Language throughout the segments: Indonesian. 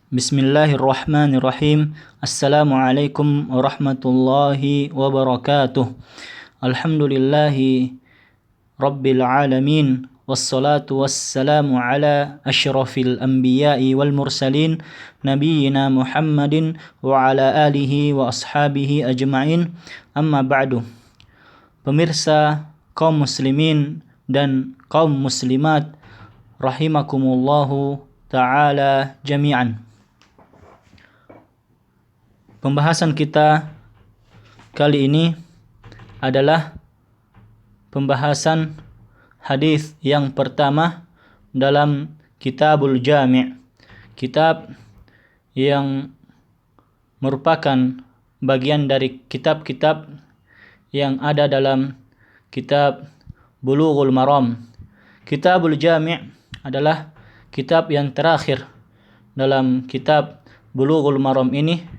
Bismillahirrahmanirrahim. Assalamualaikum warahmatullahi wabarakatuh. Alhamdulillahi rabbil alamin. Wassalatu wassalamu ala asyrafil anbiya'i wal mursalin nabiyyina Muhammadin wa ala alihi wa ashabihi ajma'in. Amma ba'du. Pemirsa kaum muslimin dan kaum muslimat rahimakumullahu ta'ala jami'an. Pembahasan kita kali ini adalah pembahasan hadis yang pertama dalam Kitabul Jami', kitab yang merupakan bagian dari kitab-kitab yang ada dalam kitab Bulughul Maram. Kitabul Jami' adalah kitab yang terakhir dalam kitab Bulughul Maram ini,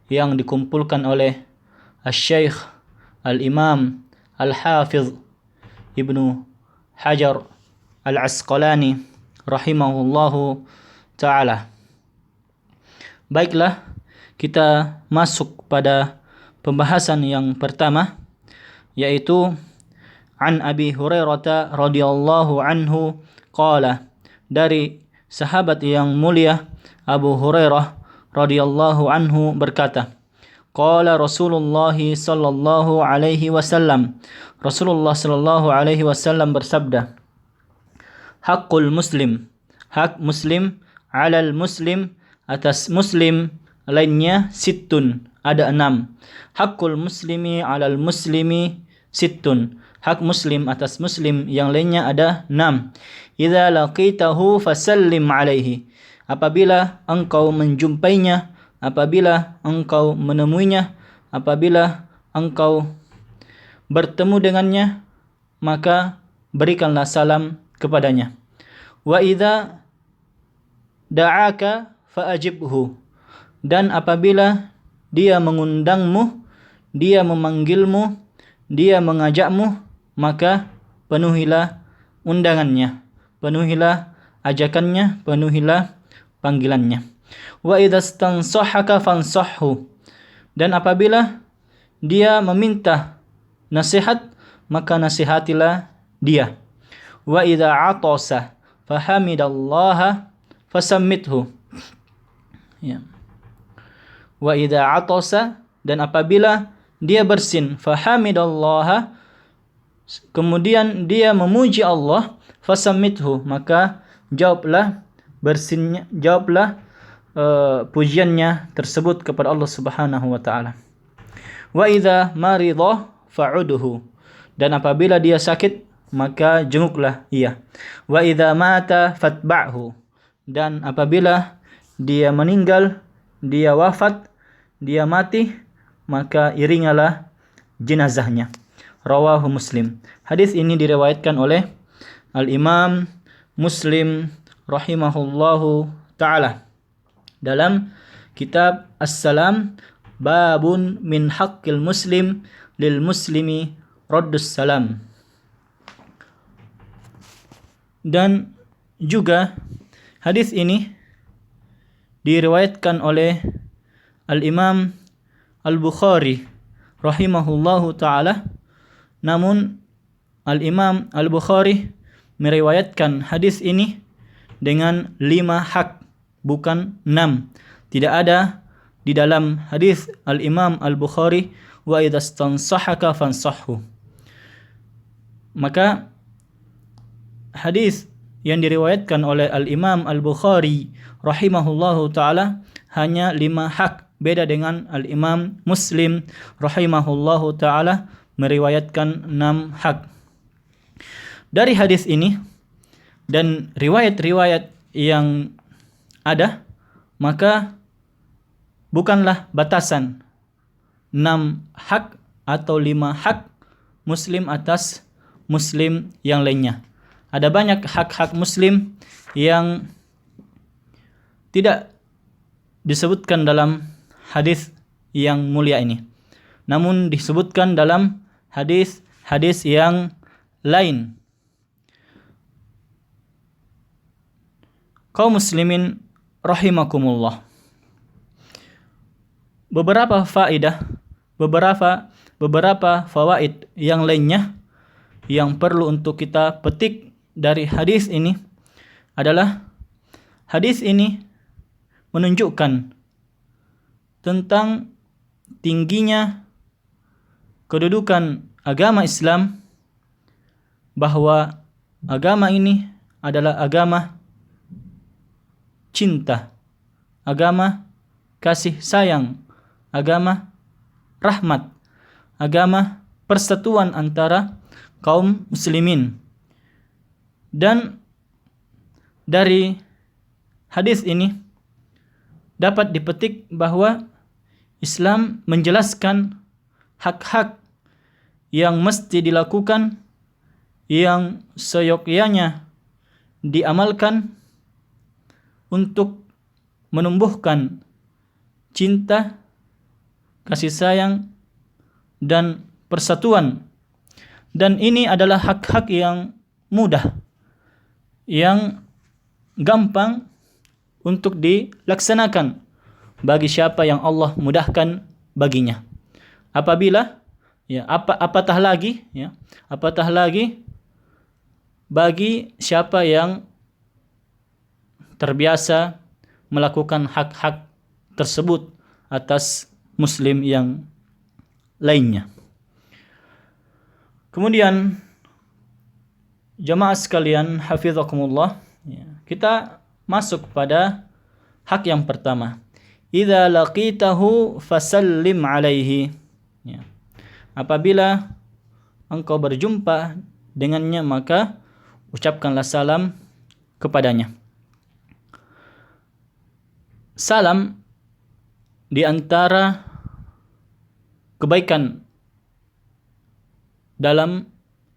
yang dikumpulkan oleh Asy-Syaikh Al-Imam Al-Hafidh Ibnu Hajar Al-Asqalani rahimahullahu ta'ala. Baiklah, kita masuk pada pembahasan yang pertama, yaitu An Abi Hurairah radhiyallahu anhu qala, dari sahabat yang mulia Abu Hurairah radhiyallahu anhu berkata, qala Rasulullah sallallahu alaihi wasallam, Rasulullah sallallahu alaihi wasallam bersabda, haqqul muslim, hak muslim, alal muslim, atas muslim lainnya, sittun, ada 6. Haqqul muslimi alal muslimi sittun, hak muslim atas muslim yang lainnya ada 6. Idza laqitahu fasallim alaihi, apabila engkau menjumpainya, apabila engkau menemuinya, apabila engkau bertemu dengannya, maka berikanlah salam kepadanya. Wa idza da'aka fa'ajibhu, dan apabila dia mengundangmu, dia memanggilmu, dia mengajakmu, maka penuhilah undangannya, penuhilah ajakannya, penuhilah panggilannya. Wa idza stansahaka fansahhu, dan apabila dia meminta nasihat, maka nasihatilah dia. Wa idza atasa fahamidallaha fasammithu, ya. Wa idza atasa, dan apabila dia bersin, fahamidallaha, kemudian dia memuji Allah, fasammithu, maka jawablah bersinnya, jawablah pujiannya tersebut kepada Allah Subhanahu wa taala. Wa idza maridha fa'udhu, dan apabila dia sakit, maka jenguklah ia. Wa idza mata fatba'hu, dan apabila dia meninggal, dia wafat, dia mati, maka iringalah jenazahnya. Rawahu Muslim. Hadis ini diriwayatkan oleh Al-Imam Muslim rahimahullahu ta'ala dalam kitab As-Salam, babun min haqqil muslim lil muslimi raddus salam. Dan juga hadis ini diriwayatkan oleh Al-Imam Al-Bukhari rahimahullahu ta'ala, namun Al-Imam Al-Bukhari meriwayatkan hadis ini dengan 5 hak, bukan 6. Tidak ada di dalam hadis Al-Imam Al-Bukhari wa idza stansahaka fansahhu. Maka hadis yang diriwayatkan oleh Al-Imam Al-Bukhari rahimahullahu ta'ala hanya 5 hak, beda dengan Al-Imam Muslim rahimahullahu ta'ala meriwayatkan 6 hak. Dari hadis ini dan riwayat-riwayat yang ada, maka bukanlah batasan 6 hak atau 5 hak muslim atas muslim yang lainnya. Ada banyak hak-hak muslim yang tidak disebutkan dalam hadis yang mulia ini, namun disebutkan dalam hadis-hadis yang lain. Kaum muslimin rahimakumullah, beberapa faedah, beberapa fawaid yang lainnya yang perlu untuk kita petik dari hadis ini adalah hadis ini menunjukkan tentang tingginya kedudukan agama Islam, bahwa agama ini adalah agama cinta, agama kasih sayang, agama rahmat, agama persatuan antara kaum muslimin. Dan dari hadis ini dapat dipetik bahwa Islam menjelaskan hak-hak yang mesti dilakukan, yang seyogyanya diamalkan untuk menumbuhkan cinta, kasih sayang, dan persatuan. Dan ini adalah hak-hak yang mudah, yang gampang untuk dilaksanakan bagi siapa yang Allah mudahkan baginya. Apabila apatah lagi bagi siapa yang terbiasa melakukan hak-hak tersebut atas muslim yang lainnya. Kemudian jamaah sekalian hafizakumullah, kita masuk pada hak yang pertama. Idza laqitahu fasallim alaihi. Apabila engkau berjumpa dengannya, maka ucapkanlah salam kepadanya. Salam di antara kebaikan dalam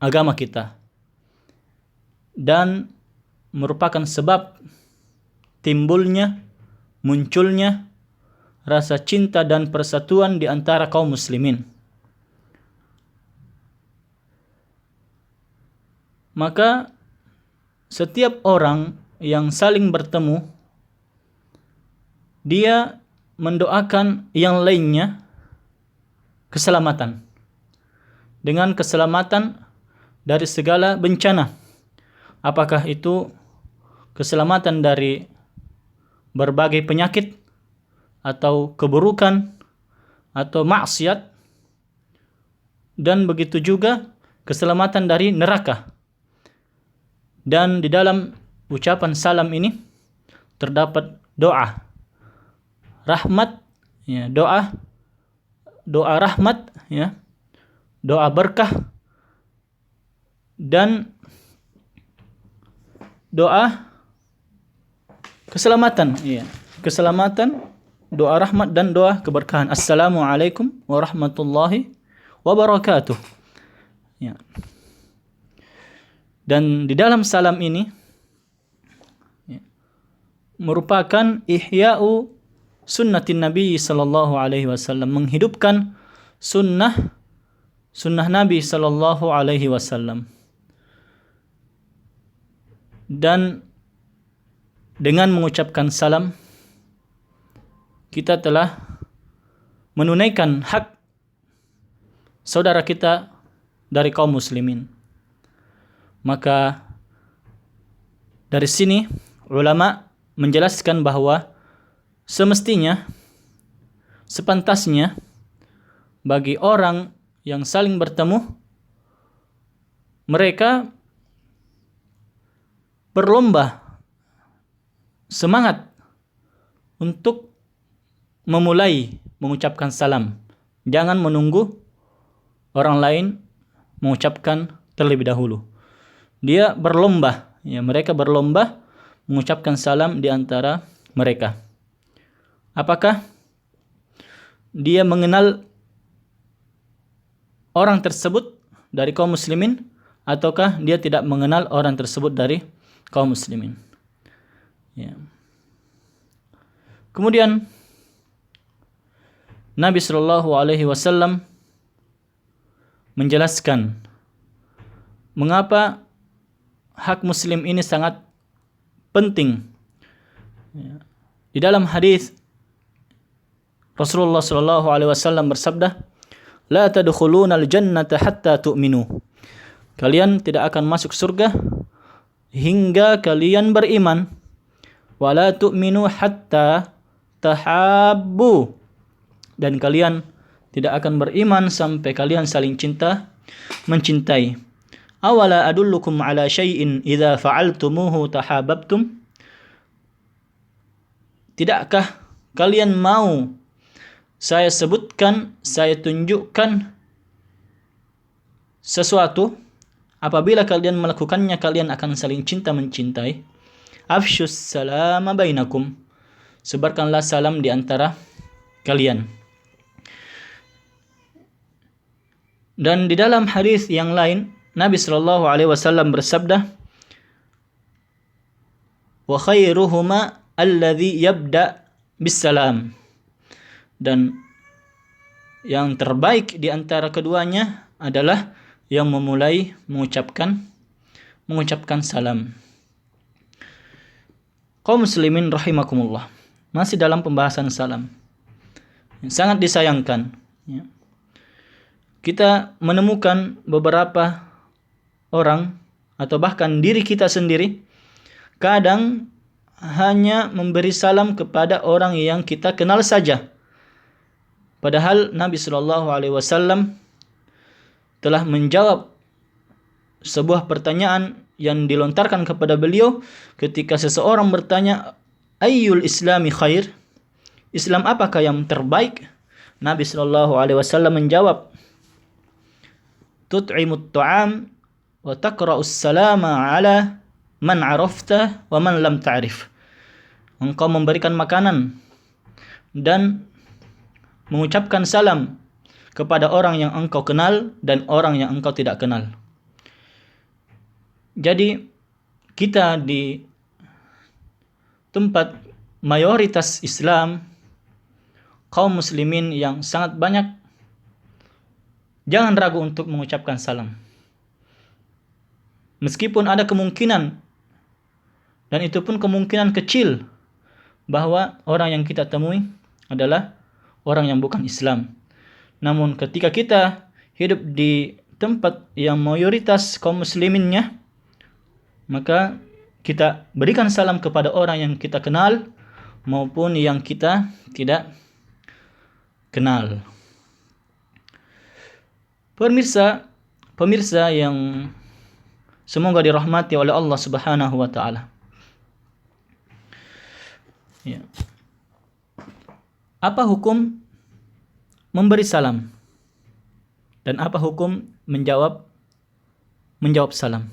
agama kita dan merupakan sebab munculnya rasa cinta dan persatuan di antara kaum muslimin. Maka setiap orang yang saling bertemu, dia mendoakan yang lainnya keselamatan, dengan keselamatan dari segala bencana. Apakah itu keselamatan dari berbagai penyakit, atau keburukan, atau maksiat, dan begitu juga keselamatan dari neraka. Dan di dalam ucapan salam ini terdapat doa rahmat, doa rahmat, doa berkah, dan doa keselamatan, keselamatan, doa rahmat, dan doa keberkahan. Assalamualaikum warahmatullahi wabarakatuh. Dan di dalam salam ini merupakan ihya'u sunnatin Nabi sallallahu alaihi wasallam, menghidupkan sunnah Nabi sallallahu alaihi wasallam. Dan dengan mengucapkan salam, kita telah menunaikan hak saudara kita dari kaum muslimin. Maka dari sini ulama menjelaskan bahwa semestinya, sepantasnya bagi orang yang saling bertemu, mereka berlomba semangat untuk memulai mengucapkan salam. Jangan menunggu orang lain mengucapkan terlebih dahulu. Dia berlomba, mereka berlomba mengucapkan salam di antara mereka. Apakah dia mengenal orang tersebut dari kaum muslimin, ataukah dia tidak mengenal orang tersebut dari kaum muslimin? Kemudian Nabi Shallallahu Alaihi Wasallam menjelaskan mengapa hak muslim ini sangat penting. Di dalam hadis Rasulullah sallallahu alaihi wasallam bersabda, "La tadkhulunal jannata hatta tu'minu." Kalian tidak akan masuk surga hingga kalian beriman. Wa la tu'minu hatta tahabbu. Dan kalian tidak akan beriman sampai kalian saling mencintai. Awala adullukum ala syai'in idza fa'altumuhu tahabbtum. Tidakkah kalian mau saya sebutkan, saya tunjukkan sesuatu, apabila kalian melakukannya kalian akan saling mencintai. Afshus salama bainakum. Sebarkanlah salam di antara kalian. Dan di dalam hadis yang lain Nabi sallallahu alaihi wasallam bersabda, "Wa khairuhuma alladhi yabda bisalam." Dan yang terbaik di antara keduanya adalah yang memulai mengucapkan salam. Kaum muslimin rahimakumullah. Masih dalam pembahasan salam. Yang sangat disayangkan, ya. Kita menemukan beberapa orang atau bahkan diri kita sendiri kadang hanya memberi salam kepada orang yang kita kenal saja. Padahal Nabi sallallahu alaihi wasallam telah menjawab sebuah pertanyaan yang dilontarkan kepada beliau ketika seseorang bertanya, "Ayyul islami khair?" Islam apakah yang terbaik? Nabi sallallahu alaihi wasallam menjawab, "Tut'imut ta'am wa taqra'us salama ala man 'arafta wa man lam ta'rif." Engkau memberikan makanan dan mengucapkan salam kepada orang yang engkau kenal dan orang yang engkau tidak kenal. Jadi kita di tempat mayoritas Islam, kaum muslimin yang sangat banyak, jangan ragu untuk mengucapkan salam. Meskipun ada kemungkinan, dan itu pun kemungkinan kecil, bahwa orang yang kita temui adalah orang yang bukan Islam. Namun ketika kita hidup di tempat yang mayoritas kaum musliminnya, maka kita berikan salam kepada orang yang kita kenal maupun yang kita tidak kenal. Pemirsa yang semoga dirahmati oleh Allah Subhanahu wa taala. Ya. Apa hukum memberi salam? Dan apa hukum menjawab salam?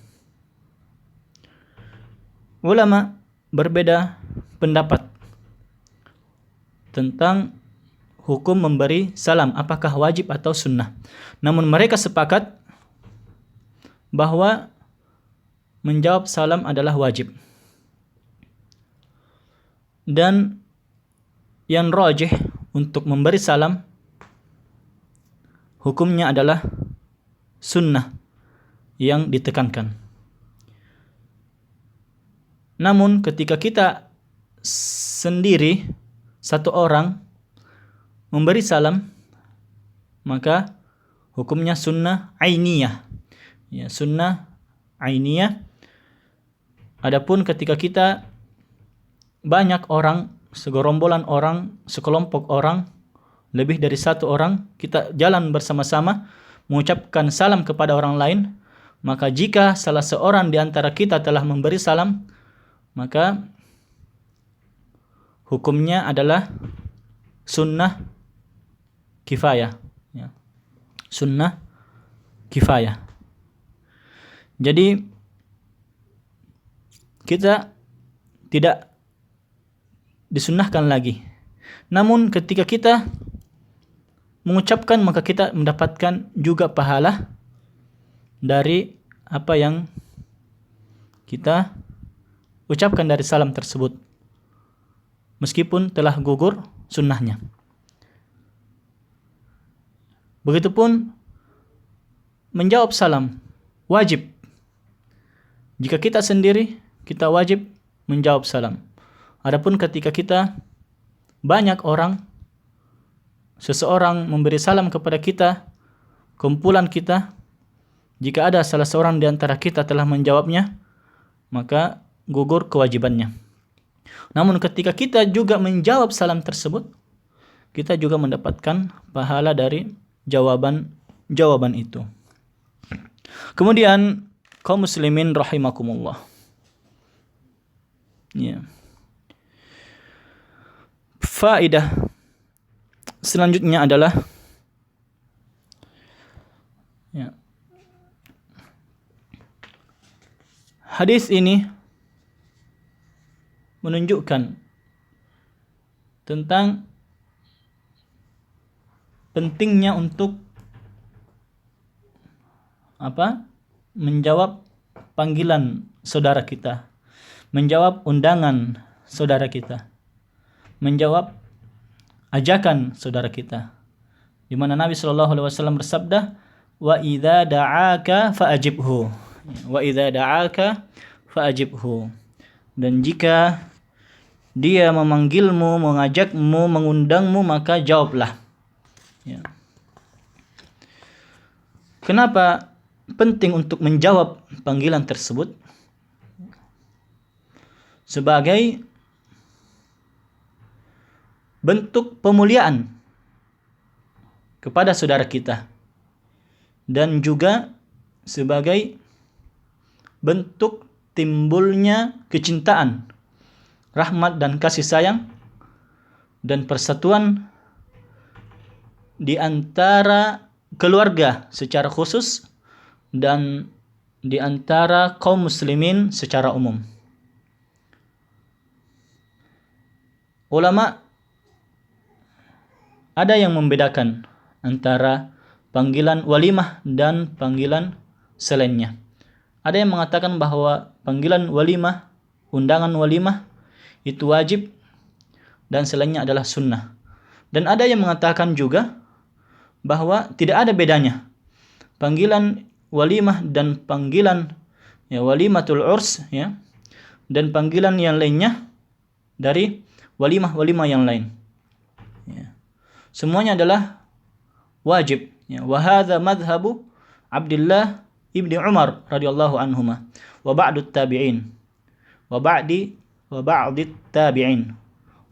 Ulama berbeda pendapat tentang hukum memberi salam, apakah wajib atau sunnah. Namun mereka sepakat bahwa menjawab salam adalah wajib. Dan yang rajih untuk memberi salam hukumnya adalah sunnah yang ditekankan. Namun ketika kita sendiri, satu orang memberi salam, maka hukumnya sunnah ainiyah. Ya, sunnah ainiyah. Adapun ketika kita banyak orang, segerombolan orang, sekelompok orang, lebih dari satu orang, kita jalan bersama-sama mengucapkan salam kepada orang lain, maka jika salah seorang di antara kita telah memberi salam, maka hukumnya adalah sunnah kifayah. Ya. Sunnah kifayah. Jadi kita tidak disunnahkan lagi. Namun ketika kita mengucapkan, maka kita mendapatkan juga pahala dari apa yang kita ucapkan dari salam tersebut, meskipun telah gugur sunnahnya. Begitupun menjawab salam wajib. Jika kita sendiri, kita wajib menjawab salam. Adapun ketika kita banyak orang, seseorang memberi salam kepada kita, kumpulan kita, jika ada salah seorang di antara kita telah menjawabnya, maka gugur kewajibannya. Namun ketika kita juga menjawab salam tersebut, kita juga mendapatkan pahala dari jawaban itu. Kemudian kaum muslimin rahimakumullah. Ya. Faedah selanjutnya adalah hadis ini menunjukkan tentang pentingnya untuk menjawab panggilan saudara kita, menjawab undangan saudara kita, menjawab ajakan saudara kita. Di mana Nabi sallallahu alaihi wasallam bersabda, "Wa idza da'aka fa'ajibhu." Wa idza da'aka fa'ajibhu. Dan jika dia memanggilmu, mengajakmu, mengundangmu, maka jawablah. Ya. Kenapa penting untuk menjawab panggilan tersebut? Sebagai bentuk pemuliaan kepada saudara kita, dan juga sebagai bentuk timbulnya kecintaan, rahmat dan kasih sayang dan persatuan di antara keluarga secara khusus dan di antara kaum muslimin secara umum. Ulama ada yang membedakan antara panggilan walimah dan panggilan selainnya. Ada yang mengatakan bahwa panggilan walimah, undangan walimah itu wajib dan selainnya adalah sunnah. Dan ada yang mengatakan juga bahwa tidak ada bedanya panggilan walimah dan panggilan walimatul urs dan panggilan yang lainnya dari walimah-walimah yang lain. Semuanya adalah wajib. Wa hadza madhhabu Abdullah ibni Umar radhiyallahu anhuma wa ba'dut tabi'in wa ba'dit tabi'in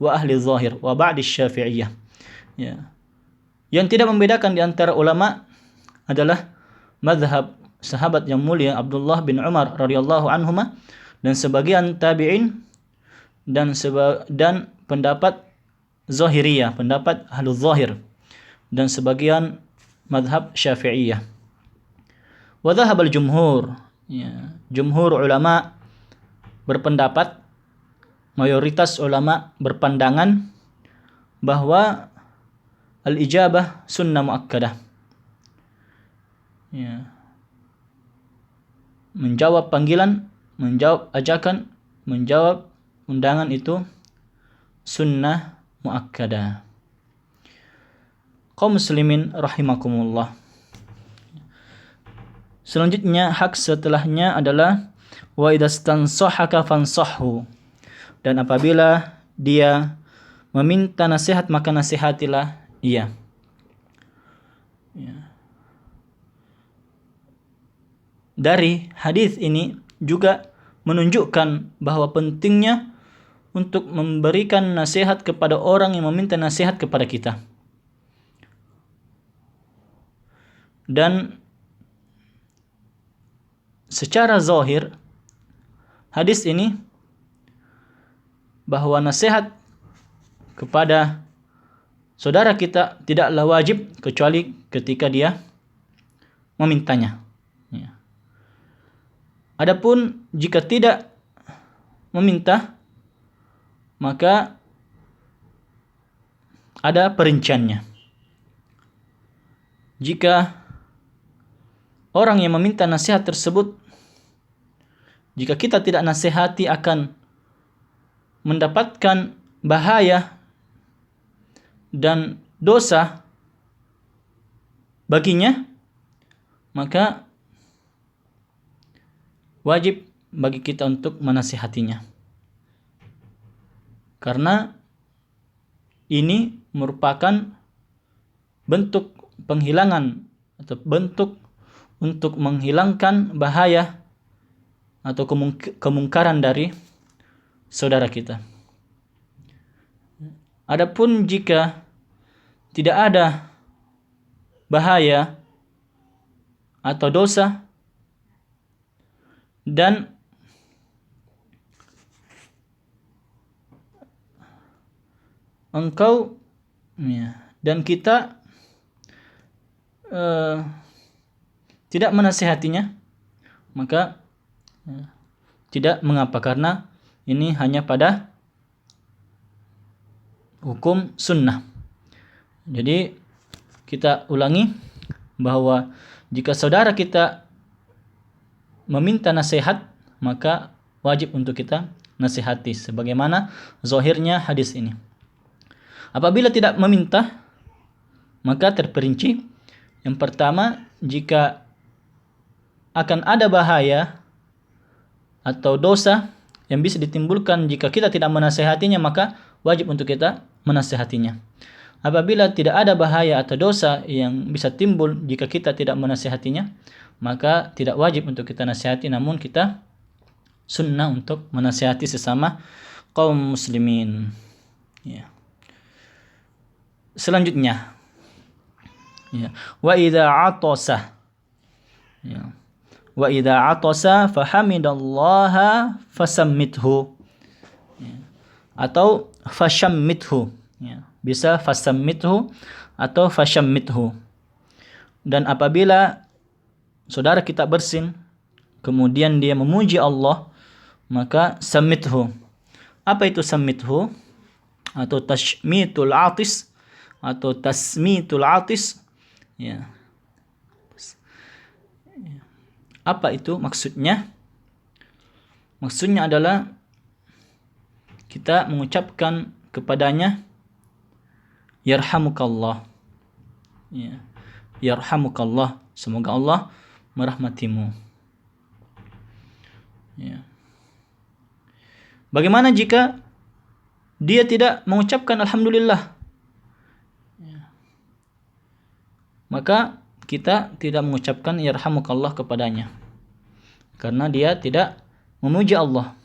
wa ahli zahir wa ba'di syafi'iyah. Yang tidak membedakan di antara ulama adalah mazhab sahabat yang mulia Abdullah bin Umar radhiyallahu anhuma dan sebagian tabi'in dan pendapat Zahiriyah, pendapat Ahlul Zahir, dan sebagian madhab Syafi'iyah. Wa dhahabal jumhur, jumhur ulama berpendapat, mayoritas ulama berpandangan bahwa al-ijabah sunnah muakkadah. Menjawab panggilan, menjawab ajakan, menjawab undangan itu sunnah muakkadah. Kaum muslimin rahimakumullah. Selanjutnya hak setelahnya adalah wa idastansahaka fansahhu. Dan apabila dia meminta nasihat maka nasihatilah ia. Dari hadis ini juga menunjukkan bahwa pentingnya untuk memberikan nasihat kepada orang yang meminta nasihat kepada kita. Dan secara zahir hadis ini bahwa nasihat kepada saudara kita tidaklah wajib kecuali ketika dia memintanya. Adapun jika tidak meminta, maka ada perinciannya. Jika orang yang meminta nasihat tersebut, jika kita tidak nasihati akan mendapatkan bahaya dan dosa baginya, maka wajib bagi kita untuk menasihatinya. Karena ini merupakan bentuk penghilangan atau bentuk untuk menghilangkan bahaya atau kemungkaran dari saudara kita. Adapun jika tidak ada bahaya atau dosa dan engkau dan kita tidak menasihatinya, maka tidak mengapa, karena ini hanya pada hukum sunnah. Jadi kita ulangi bahwa jika saudara kita meminta nasihat, maka wajib untuk kita nasihati sebagaimana zahirnya hadis ini. Apabila tidak meminta, maka terperinci. Yang pertama, jika akan ada bahaya atau dosa yang bisa ditimbulkan jika kita tidak menasihatinya, maka wajib untuk kita menasihatinya. Apabila tidak ada bahaya atau dosa yang bisa timbul jika kita tidak menasihatinya, maka tidak wajib untuk kita nasihati, namun kita sunnah untuk menasihati sesama kaum muslimin. Ya. Selanjutnya, wa idza atasa, wa idza atasa fahamidallaha fasammithu, atau fashammithu, bisa fasammithu atau fashammithu. Dan apabila saudara kita bersin kemudian dia memuji Allah, maka sammithu. Apa itu sammithu atau tashmitul atis atau tasmitul atis? Apa itu maksudnya? Maksudnya adalah kita mengucapkan kepadanya yarhamukallah. Yarhamukallah, semoga Allah merahmatimu. Bagaimana jika dia tidak mengucapkan alhamdulillah? Maka kita tidak mengucapkan yarhamukallah kepadanya, karena dia tidak memuji Allah.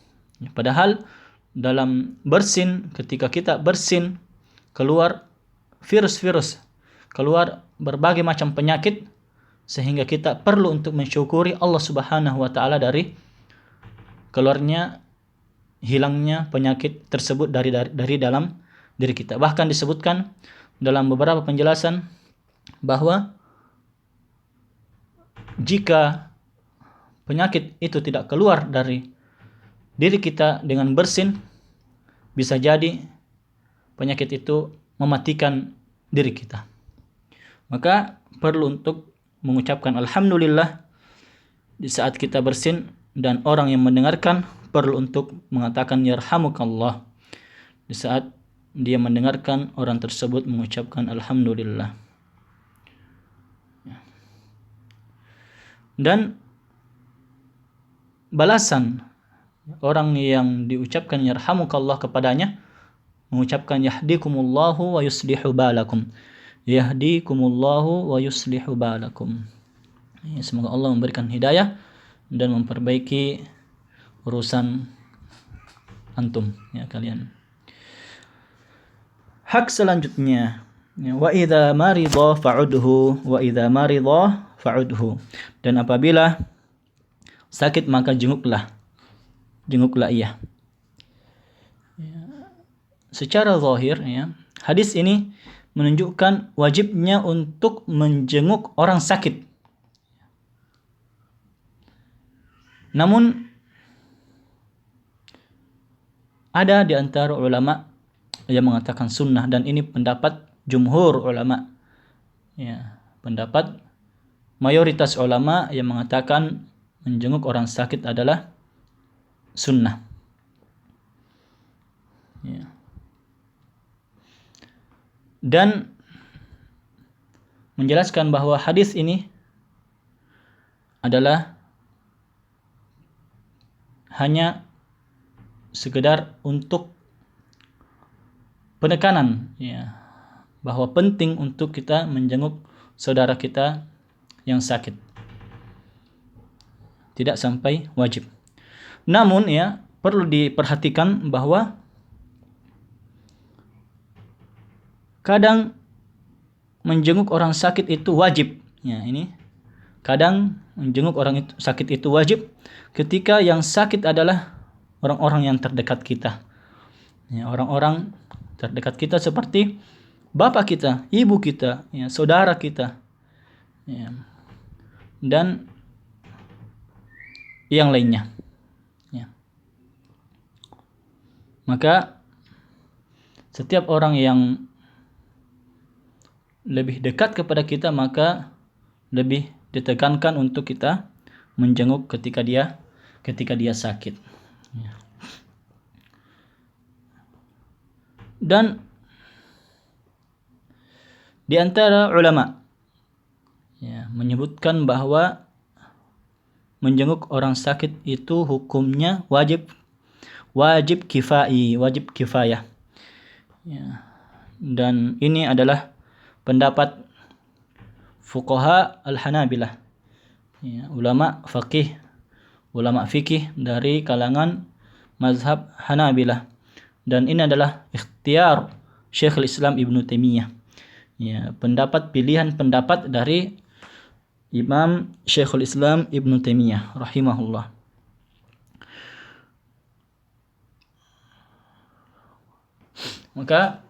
Padahal dalam bersin, ketika kita bersin, keluar virus-virus, keluar berbagai macam penyakit, sehingga kita perlu untuk mensyukuri Allah Subhanahu wa taala dari keluarnya, hilangnya penyakit tersebut dari dalam diri kita. Bahkan disebutkan dalam beberapa penjelasan bahwa jika penyakit itu tidak keluar dari diri kita dengan bersin, bisa jadi penyakit itu mematikan diri kita. Maka perlu untuk mengucapkan alhamdulillah di saat kita bersin, dan orang yang mendengarkan perlu untuk mengatakan yarhamukallah di saat dia mendengarkan orang tersebut mengucapkan alhamdulillah. Dan balasan orang yang diucapkan yarhamukallah kepadanya, mengucapkan yahdikumullahu wa yuslihu balakum. Yahdikumullahu wa yuslihu balakum. Semoga Allah memberikan hidayah dan memperbaiki urusan antum, kalian. Hak selanjutnya, wa idza marida fa'udhu, wa idza marida fa'udhu. Dan apabila sakit maka jenguklah ia. Secara zahir, hadis ini menunjukkan wajibnya untuk menjenguk orang sakit. Namun ada di antara ulama yang mengatakan sunnah, dan ini pendapat jumhur ulama. Pendapat mayoritas ulama yang mengatakan menjenguk orang sakit adalah sunnah. Dan menjelaskan bahwa hadis ini adalah hanya sekedar untuk penekanan, bahwa penting untuk kita menjenguk saudara kita yang sakit. Tidak sampai wajib. Namun ya, perlu diperhatikan bahwa kadang menjenguk orang sakit itu wajib. Ya, ini kadang menjenguk orang itu sakit itu wajib ketika yang sakit adalah orang-orang yang terdekat kita. Ya, orang-orang terdekat kita seperti bapak kita, ibu kita, ya, saudara kita, ya, dan yang lainnya. Ya. Maka setiap orang yang lebih dekat kepada kita maka lebih ditekankan untuk kita menjenguk ketika dia sakit. Ya. Dan di antara ulama ya, menyebutkan bahwa menjenguk orang sakit itu hukumnya wajib kifayah. Ya. Dan ini adalah pendapat fuqaha al-Hanabilah. Ya, ulama fikih dari kalangan mazhab Hanabilah. Dan ini adalah ikhtiar Syekhul Islam Ibnu Taimiyah. Ya, pilihan pendapat dari Imam Syekhul Islam Ibnu Taimiyah rahimahullah. Maka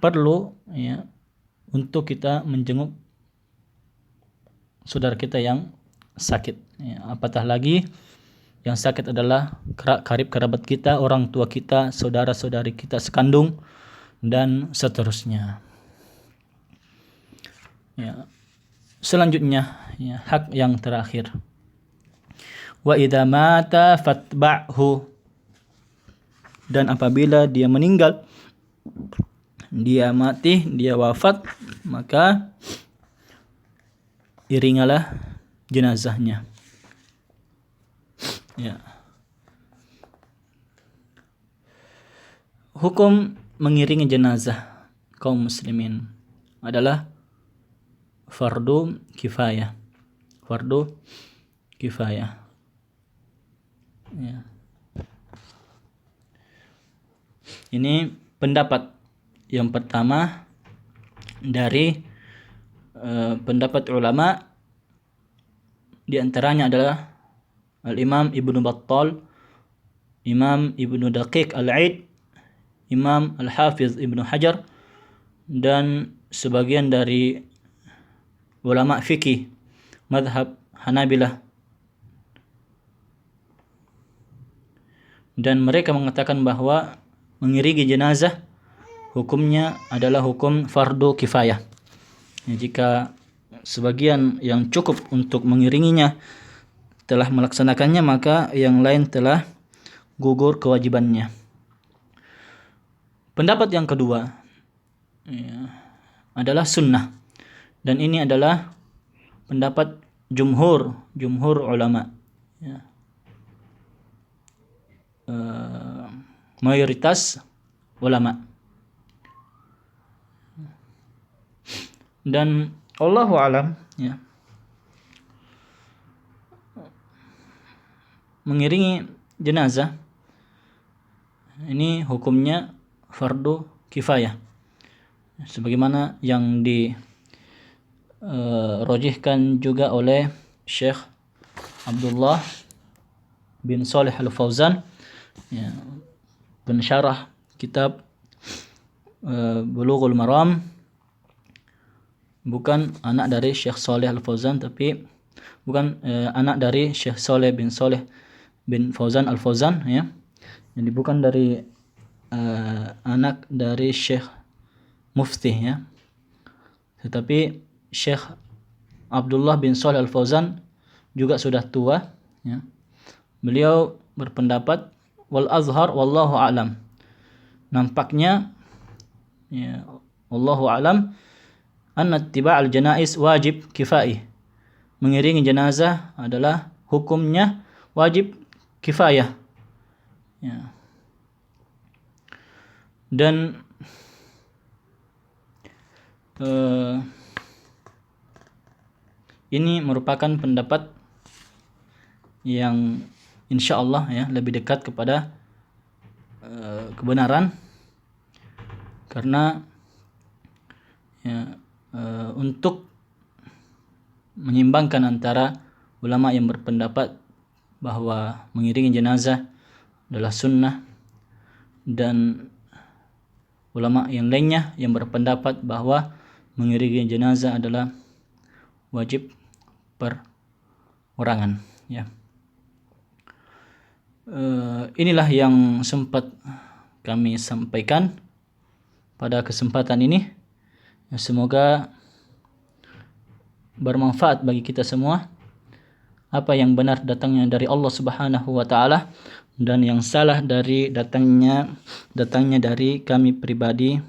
perlu ya untuk kita menjenguk saudara kita yang sakit. Ya, apatah lagi yang sakit adalah karib kerabat kita, orang tua kita, saudara-saudari kita sekandung, dan seterusnya. Ya. Selanjutnya, ya, hak yang terakhir. Wa idza mata fatba'hu. Dan apabila dia meninggal, dia mati, dia wafat, maka iringalah jenazahnya. Ya. Hukum mengiringi jenazah kaum muslimin adalah fardu kifayah. Ya. Ini pendapat yang pertama dari pendapat ulama, di antaranya adalah Al-Imam Ibnu Battal, Imam Ibnu Daqiq Al-Aid, Imam Al-Hafiz Ibnu Hajar, dan sebagian dari ulama fikih mazhab Hanabilah. Dan mereka mengatakan bahwa mengiringi jenazah hukumnya adalah hukum fardu kifayah. Ya, jika sebagian yang cukup untuk mengiringinya telah melaksanakannya, maka yang lain telah gugur kewajibannya. Pendapat yang kedua ya, adalah sunnah, dan ini adalah pendapat jumhur ulama. Ya. Mayoritas ulama. Dan Allahu alam ya, mengiringi jenazah ini hukumnya fardu kifayah, sebagaimana yang dirojihkan juga oleh Syekh Abdullah bin Shalih Al-Fauzan, ya, pensyarah kitab Bulughul Maram, bukan anak dari Syekh Shalih Al-Fauzan, tapi bukan anak dari Syekh Shalih bin Fauzan Al-Fauzan, ya. Jadi bukan dari anak dari Syekh Mufti, ya. Tetapi Syekh Abdullah bin Shalih Al-Fauzan juga sudah tua, ya. Beliau berpendapat wal azhar wallahu alam. Nampaknya ya, wallahu alam, anna ittiba'al janaiz wajib kifayah. Mengiringi jenazah adalah hukumnya wajib kifayah. Ya. Dan ini merupakan pendapat yang insya Allah ya lebih dekat kepada kebenaran, karena ya, untuk menyimbangkan antara ulama yang berpendapat bahwa mengiringi jenazah adalah sunnah dan ulama yang lainnya yang berpendapat bahwa mengiringi jenazah adalah wajib perorangan ya. Inilah yang sempat kami sampaikan pada kesempatan ini. Semoga bermanfaat bagi kita semua. Apa yang benar datangnya dari Allah Subhanahu wa taala, dan yang salah dari datangnya dari kami pribadi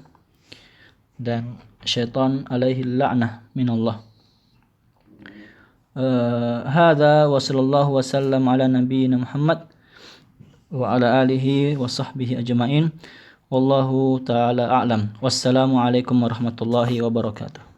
dan syaitan alaihi la'nah minallah. Hadza wa sallallahu wasallam ala nabiyyina Muhammad wa ala alihi wa sahbihi ajma'in. Wallahu ta'ala a'lam. Wassalamu alaikum warahmatullahi wabarakatuh.